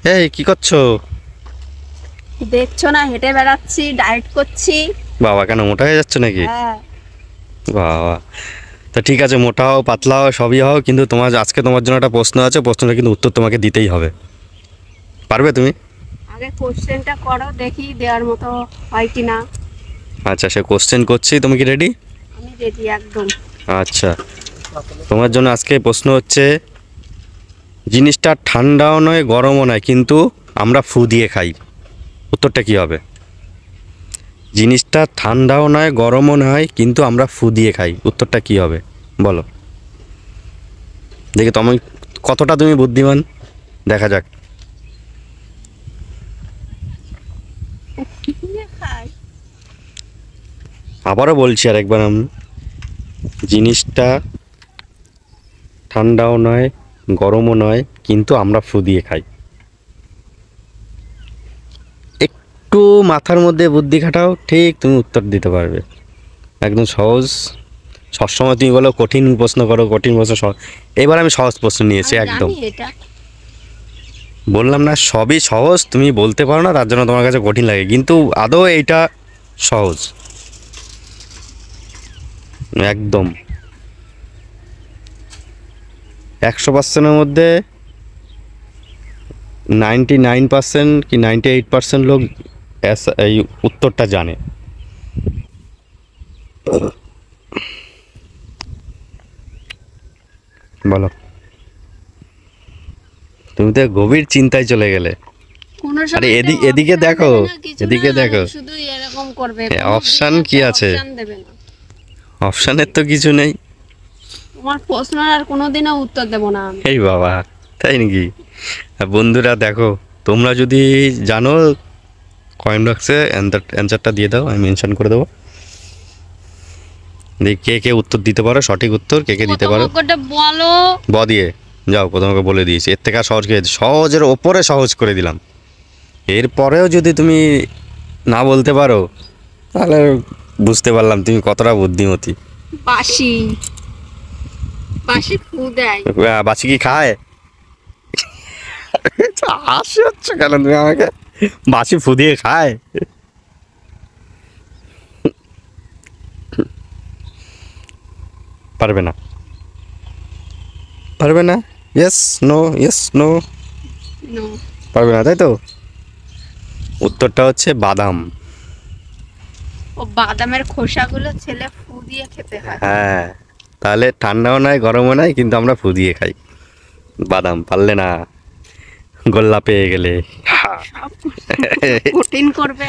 এই কি করছো? দেখছো না, হেঁটে বেড়াচ্ছি, ডায়েট করছি। বাবা, কেন মোটা হয়ে যাচ্ছে নাকি? হ্যাঁ। বাবা, তো ঠিক আছে, মোটা হও পাতলা হও সবই হও, কিন্তু আজকে তোমার জন্য একটা প্রশ্ন আছে, প্রশ্নটা কিন্তু উত্তর তোমাকে দিতেই হবে। পারবে তুমি? আগে কোশ্চেনটা করো, দেখি দেওয়ার মতো হয় কি না। আচ্ছা, সে কোশ্চেন করছি, তুমি কি রেডি? আমি রেডি একদম। আচ্ছা, তোমার জন্য আজকে প্রশ্ন হচ্ছে, জিনিসটা ঠান্ডাও নয় গরমও নয়, কিন্তু আমরা ফু দিয়ে খাই। উত্তরটা কি হবে? জিনিসটা ঠান্ডাও নয় গরমও নয়, কিন্তু আমরা ফু দিয়ে খাই। উত্তরটা কি হবে বলো? দেখি কতটা তুমি বুদ্ধিমান, দেখা যাক। খাই। আবারও বলছি আর একবার, আমি জিনিসটা ঠান্ডাও নয় গরমও নয়, কিন্তু আমরা ফু দিয়ে খাই। একটু মাথার মধ্যে বুদ্ধি খাটাও, ঠিক তুমি উত্তর দিতে পারবে। একদম সহজ। সবসময় তুমি বলো কঠিন প্রশ্ন করো, কঠিন প্রশ্ন এবার আমি সহজ প্রশ্ন নিয়েছি আমি একদম। জানি এটা। বললাম না সবই সহজ, তুমি বলতে পারো না তার জন্য তোমার কাছে কঠিন লাগে, কিন্তু আদৌ এইটা সহজ একদম। 100%-এর মধ্যে 99% কি 98% লোক এই উত্তরটা জানে। বলো। তুমি তো গভীর চিন্তায় চলে গেলে। কোনো আরে সময় তো এদিকে option দেখো, দেবে না, কিছু এদিকে না, দেখো। শুধু এরকম করবে। অপশান কি আছে? অপশন দেবে না। অপশানের তো কিছু নেই। তোমার প্রশ্ন আর কোনোদিনও উত্তর দেবো না আমি। এই বাবা, তাই নাকি? বন্ধুরা দেখো, তোমরা যদি জানো কমেন্ট বক্সে অ্যান্সারটা দিয়ে দাও, আমি মেনশন করে দেবো। দেখি কে কে উত্তর দিতে পারো, সঠিক উত্তর কে কে দিতে পারো। প্রথম বলো। দিয়ে যাও, প্রথমকে বলে দিয়েছি, এর থেকে আর সহজ করে সহজের ওপরে সহজ করে দিলাম। এরপরেও যদি তুমি না বলতে পারো, তাহলে বুঝতে পারলাম তুমি কতটা বুদ্ধিমতী। বাসি। বাসি ফু দেয়। বাচ্চা কি খায়? হাসি হচ্ছে কেন তুমি আমাকে? বাসি ফু দিয়ে খায়? পারবে না, পারবে না। Yes no, yes no. No. পারবে না, তাই তো? উত্তরটা হচ্ছে বাদাম। ও বাদামের খোসাগুলো ছেলে ফু দিয়ে খেতে হয়। হ্যাঁ, তাহলে ঠান্ডাও নয় গরমও নয়, কিন্তু আমরা ফু দিয়ে খাই। বাদাম পারলে না, গোল্লা পেয়ে গেলে। সব কঠিন করবে।